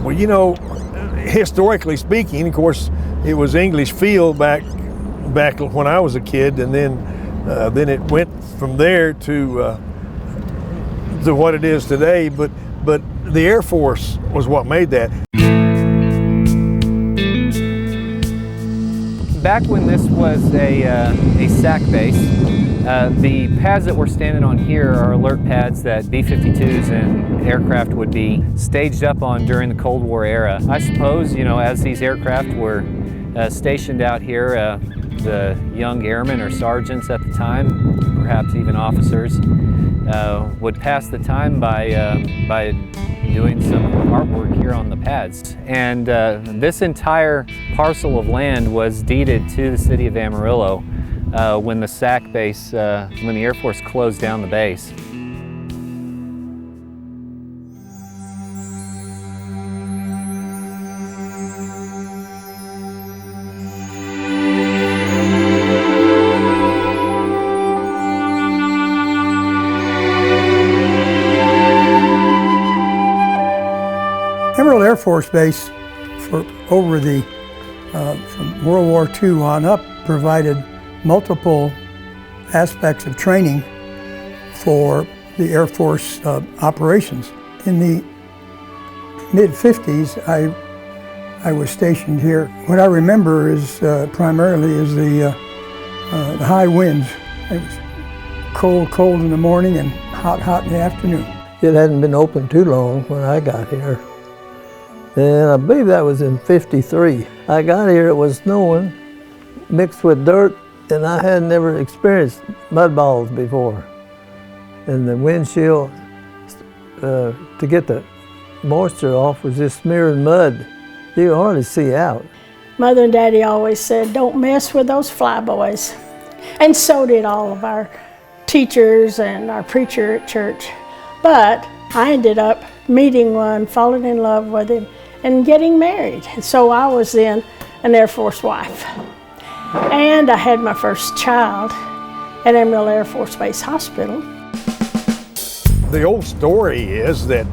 Well, you know, historically speaking, of course, it was English field back when I was a kid, and then it went from there to what it is today. But the Air Force was what made that. Back when this was a SAC base, the pads that we're standing on here are alert pads that B-52s and aircraft would be staged up on during the Cold War era. I suppose, you know, as these aircraft were stationed out here, the young airmen or sergeants at the time, perhaps even officers, would pass the time by doing some artwork here on the pads. And this entire parcel of land was deeded to the city of Amarillo when the SAC base, when the Air Force closed down the base. Amarillo Air Force Base, from World War II on up, provided multiple aspects of training for the Air Force operations. In the mid-50s, I was stationed here. What I remember is primarily is the high winds. It was cold in the morning and hot in the afternoon. It hadn't been open too long when I got here. And I believe that was in '53. I got here, it was snowing, mixed with dirt, and I had never experienced mud balls before. And the windshield, to get the moisture off, was just smearing mud. You could hardly see out. Mother and Daddy always said, don't mess with those flyboys. And so did all of our teachers and our preacher at church. But I ended up meeting one, falling in love with him, and getting married. And so I was then an Air Force wife. And I had my first child at Amarillo Air Force Base Hospital. The old story is that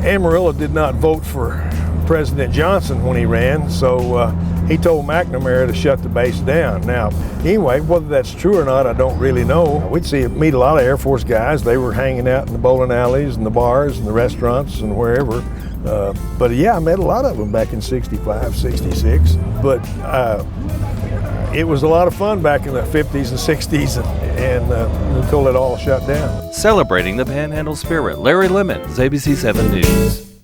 Amarillo did not vote for President Johnson when he ran, so he told McNamara to shut the base down. Now, anyway, whether that's true or not, I don't really know. We'd meet a lot of Air Force guys. They were hanging out in the bowling alleys and the bars and the restaurants and wherever. But yeah, I met a lot of them back in '65, '66. But it was a lot of fun back in the '50s and '60s and until it all shut down. Celebrating the Panhandle spirit, Larry Lemmons, ABC 7 News.